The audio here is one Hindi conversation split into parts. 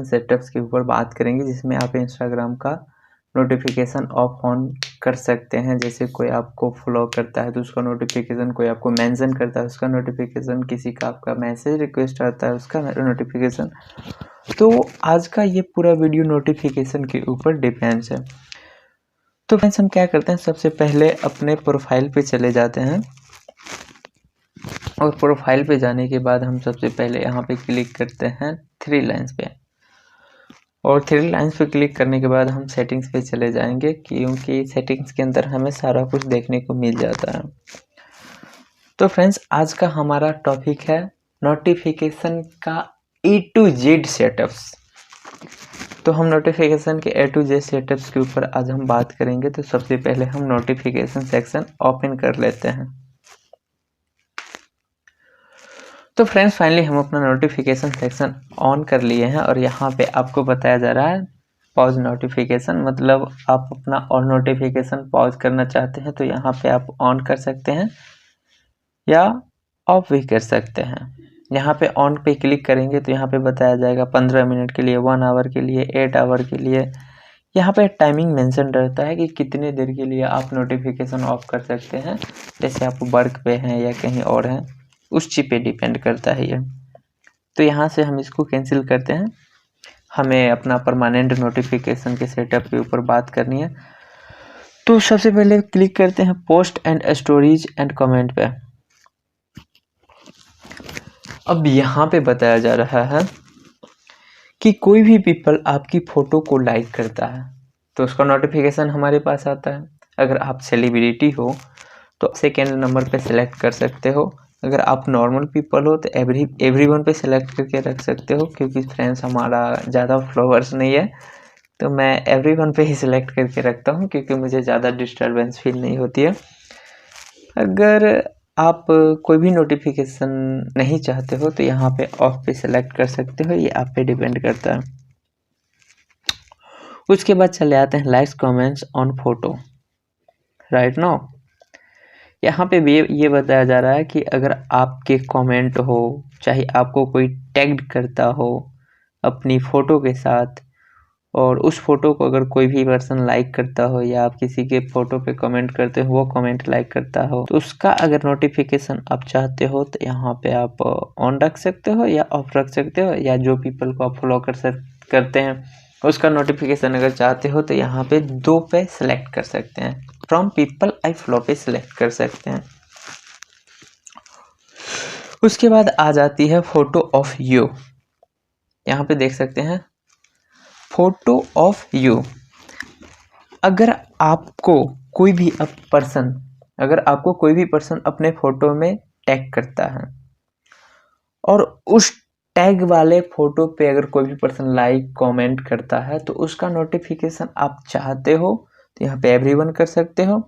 सेटअप्स के ऊपर बात करेंगे, जिसमें आप इंस्टाग्राम का नोटिफिकेशन ऑफ ऑन कर सकते हैं। जैसे कोई आपको फॉलो करता है तो उसका नोटिफिकेशन, कोई आपको मेंशन करता है उसका नोटिफिकेशन, किसी का आपका मैसेज रिक्वेस्ट आता है उसका नोटिफिकेशन। तो आज का ये पूरा वीडियो नोटिफिकेशन के ऊपर डिपेंड्स है। तो फ्रेंड्स, हम क्या करते हैं, सबसे पहले अपने प्रोफाइल पे चले जाते हैं और प्रोफाइल पे जाने के बाद हम सबसे पहले यहाँ पे क्लिक करते हैं थ्री लाइन्स पे, और थ्री लाइन्स पे क्लिक करने के बाद हम सेटिंग्स पे चले जाएंगे, क्योंकि सेटिंग्स के अंदर हमें सारा कुछ देखने को मिल जाता है। तो फ्रेंड्स, आज का हमारा टॉपिक है नोटिफिकेशन का A to Z सेटअप्स। तो हम नोटिफिकेशन के A to Z सेटअप्स के ऊपर आज हम बात करेंगे। तो सबसे पहले हम नोटिफिकेशन सेक्शन ओपन कर लेते हैं। तो फ्रेंड्स, फाइनली हम अपना नोटिफिकेशन सेक्शन ऑन कर लिए हैं और यहाँ पे आपको बताया जा रहा है पॉज नोटिफिकेशन, मतलब आप अपना और नोटिफिकेशन पॉज करना चाहते हैं तो यहाँ पे आप ऑन कर सकते हैं या ऑफ भी कर सकते हैं। यहाँ पे ऑन पे क्लिक करेंगे तो यहाँ पे बताया जाएगा 15 मिनट के लिए, 1 आवर के लिए, 8 आवर के लिए। यहाँ पे टाइमिंग मेंशन रहता है कि कितने देर के लिए आप नोटिफिकेशन ऑफ कर सकते हैं। जैसे आप वर्क पे हैं या कहीं और हैं, उस चीज़ पे डिपेंड करता है ये। तो यहाँ से हम इसको कैंसिल करते हैं। हमें अपना परमानेंट नोटिफिकेशन के सेटअप के ऊपर बात करनी है। तो सबसे पहले क्लिक करते हैं post and stories and comment पे। अब यहाँ पे बताया जा रहा है कि कोई भी पीपल आपकी फ़ोटो को लाइक करता है तो उसका नोटिफिकेशन हमारे पास आता है। अगर आप सेलिब्रिटी हो तो सेकेंड नंबर पे सिलेक्ट कर सकते हो। अगर आप नॉर्मल पीपल हो तो एवरीवन पे सिलेक्ट करके रख सकते हो, क्योंकि फ्रेंड्स हमारा ज़्यादा फॉलोअर्स नहीं है तो मैं एवरीवन पे ही सिलेक्ट करके रखता हूँ, क्योंकि मुझे ज़्यादा डिस्टर्बेंस फील नहीं होती है। अगर आप कोई भी नोटिफिकेशन नहीं चाहते हो तो यहाँ पे ऑफ पे सिलेक्ट कर सकते हो, ये आप पे डिपेंड करता है। उसके बाद चले आते हैं likes comments on photo. Right now यहाँ पे भी ये बताया जा रहा है कि अगर आपके कमेंट हो, चाहे आपको कोई टैग करता हो अपनी फ़ोटो के साथ, और उस फोटो को अगर कोई भी पर्सन लाइक करता हो या आप किसी के फोटो पे कमेंट करते हो, वो कमेंट लाइक करता हो, तो उसका अगर नोटिफिकेशन आप चाहते हो तो यहाँ पे आप ऑन रख सकते हो या ऑफ रख सकते हो, या जो पीपल को आप फॉलो करते हैं उसका नोटिफिकेशन अगर चाहते हो तो यहाँ पे 2 पे सिलेक्ट कर सकते हैं। फ्रॉम पीपल आई फॉलो पे सिलेक्ट कर सकते हैं। उसके बाद आ जाती है फोटो ऑफ यू। यहाँ पे देख सकते हैं फोटो ऑफ यू। अगर आपको कोई भी पर्सन अपने फोटो में टैग करता है और उस टैग वाले फोटो पे अगर कोई भी पर्सन लाइक कमेंट करता है तो उसका नोटिफिकेशन आप चाहते हो तो यहाँ पे एवरीवन कर सकते हो।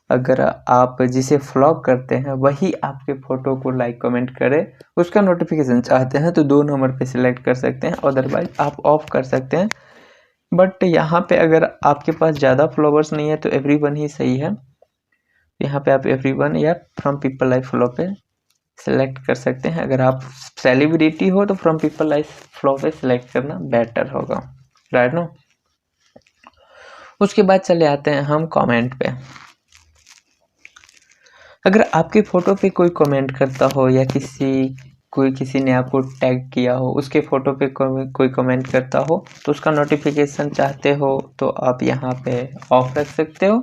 अगर आप जिसे फॉलो करते हैं वही आपके फ़ोटो को लाइक कमेंट करे, उसका नोटिफिकेशन चाहते हैं तो 2 नंबर पे सिलेक्ट कर सकते हैं, अदरवाइज आप ऑफ कर सकते हैं। बट यहाँ पे अगर आपके पास ज़्यादा फॉलोवर्स नहीं है तो एवरीवन ही सही है। यहाँ पे आप एवरीवन या फ्रॉम पीपल आई फॉलो पे सिलेक्ट कर सकते हैं। अगर आप सेलिब्रिटी हो तो फ्रॉम पीपल आई फॉलो पे सिलेक्ट करना बेटर होगा। Right no. उसके बाद चले आते हैं हम कमेंट पे। अगर आपके फ़ोटो पे कोई कमेंट करता हो या किसी ने आपको टैग किया हो, उसके फ़ोटो पे कोई कमेंट करता हो तो उसका नोटिफिकेशन चाहते हो तो आप यहाँ पे ऑफ रख सकते हो,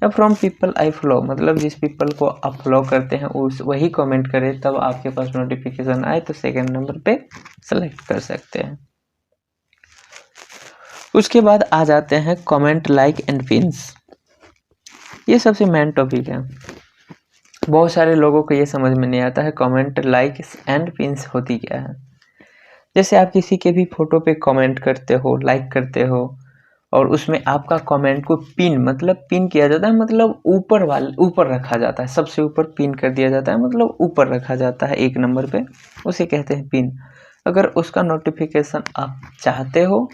या फ्रॉम पीपल आई फॉलो, मतलब जिस पीपल को आप फॉलो करते हैं वही कमेंट करे तब आपके पास नोटिफिकेशन आए तो सेकेंड नंबर पे सेलेक्ट कर सकते हैं। उसके बाद आ जाते हैं कमेंट लाइक एंड पिन्स। ये सबसे मेन टॉपिक है। बहुत सारे लोगों को ये समझ में नहीं आता है कमेंट लाइक एंड पिन्स होती क्या है। जैसे आप किसी के भी फोटो पे कमेंट करते हो, लाइक करते हो, और उसमें आपका कमेंट को पिन किया जाता है, मतलब ऊपर रखा जाता है, सबसे ऊपर पिन कर दिया जाता है, मतलब ऊपर रखा जाता है 1 नंबर पे, उसे कहते हैं पिन। अगर उसका नोटिफिकेशन आप चाहते हो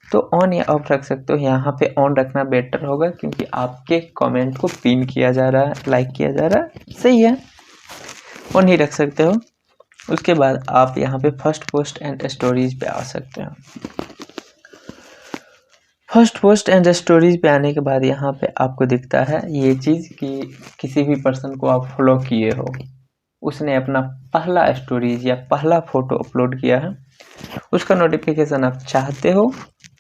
तो ऑन या ऑफ रख सकते हो। यहाँ पे ऑन रखना बेटर होगा, क्योंकि आपके कमेंट को पिन किया जा रहा है, लाइक किया जा रहा है, सही है, ऑन ही रख सकते हो। उसके बाद आप यहाँ पे फर्स्ट पोस्ट एंड स्टोरीज पे आ सकते हो। फर्स्ट पोस्ट एंड स्टोरीज पे आने के बाद यहाँ पे आपको दिखता है ये चीज़ कि किसी भी पर्सन को आप फॉलो किए हो, उसने अपना पहला स्टोरीज या पहला फोटो अपलोड किया है, उसका नोटिफिकेशन आप चाहते हो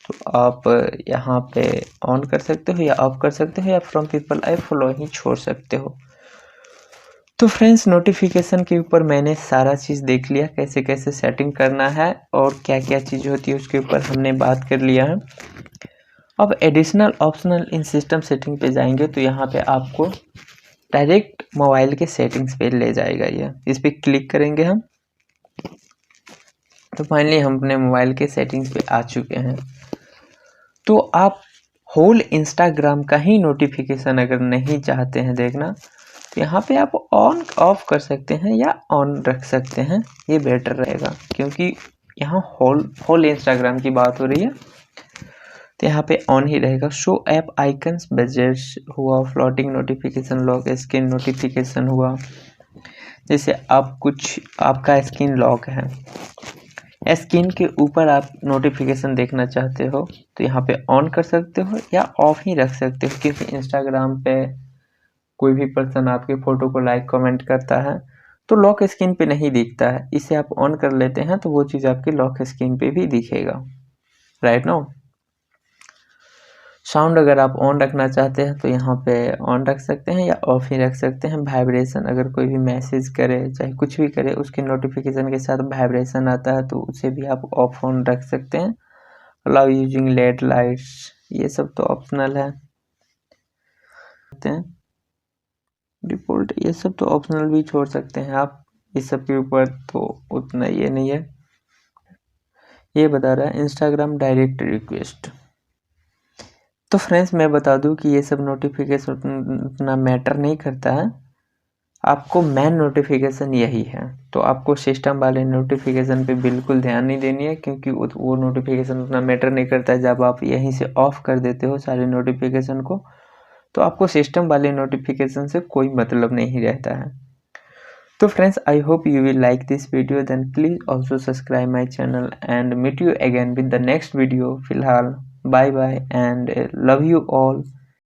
तो आप यहाँ पे ऑन कर सकते हो या ऑफ कर सकते हो, या फ्रॉम पीपल आई फॉलो ही छोड़ सकते हो। तो फ्रेंड्स, नोटिफिकेशन के ऊपर मैंने सारा चीज़ देख लिया, कैसे कैसे सेटिंग करना है और क्या क्या चीज़ होती है उसके ऊपर हमने बात कर लिया है। अब एडिशनल ऑप्शनल इन सिस्टम सेटिंग पे जाएंगे तो यहाँ पे आपको डायरेक्ट मोबाइल के सेटिंग्स पे ले जाएगा। ये इस पर क्लिक करेंगे हम तो फाइनली हम अपने मोबाइल के सेटिंग्स पे आ चुके हैं। तो आप होल इंस्टाग्राम का ही नोटिफिकेशन अगर नहीं चाहते हैं देखना तो यहाँ पे आप ऑन ऑफ कर सकते हैं या ऑन रख सकते हैं, ये बेटर रहेगा क्योंकि यहाँ होल इंस्टाग्राम की बात हो रही है तो यहाँ पे ऑन ही रहेगा। शो ऐप आइकन्स बजट्स हुआ, floating notification, lock screen notification हुआ, जैसे आप कुछ आपका स्क्रीन लॉक है, स्क्रीन के ऊपर आप नोटिफिकेशन देखना चाहते हो तो यहाँ पे ऑन कर सकते हो या ऑफ ही रख सकते हो, क्योंकि इंस्टाग्राम पे कोई भी पर्सन आपके फ़ोटो को लाइक कमेंट करता है तो लॉक स्क्रीन पे नहीं दिखता है। इसे आप ऑन कर लेते हैं तो वो चीज़ आपकी लॉक स्क्रीन पे भी दिखेगा, राइट नो। साउंड अगर आप ऑन रखना चाहते हैं तो यहाँ पे ऑन रख सकते हैं या ऑफ ही रख सकते हैं। वाइब्रेशन, अगर कोई भी मैसेज करे चाहे कुछ भी करे उसके नोटिफिकेशन के साथ वाइब्रेशन आता है तो उसे भी आप ऑफ ऑन रख सकते हैं। अलाउ यूजिंग लेड लाइट्स, ये सब तो ऑप्शनल है। डिफ़ॉल्ट ये सब तो ऑप्शनल भी छोड़ सकते हैं आप, इस सब के ऊपर तो उतना ये नहीं है। ये बता रहा है इंस्टाग्राम डायरेक्ट रिक्वेस्ट। तो फ्रेंड्स, मैं बता दूं कि ये सब नोटिफिकेशन उतना मैटर नहीं करता है, आपको मेन नोटिफिकेशन यही है। तो आपको सिस्टम वाले नोटिफिकेशन पे बिल्कुल ध्यान नहीं देनी है क्योंकि वो नोटिफिकेशन उतना मैटर नहीं करता है। जब आप यहीं से ऑफ कर देते हो सारे नोटिफिकेशन को तो आपको सिस्टम वाले नोटिफिकेशन से कोई मतलब नहीं रहता है। तो friends, I hope you will like this video, then please also subscribe my channel and meet you again with the next video. फिलहाल bye bye and love you all.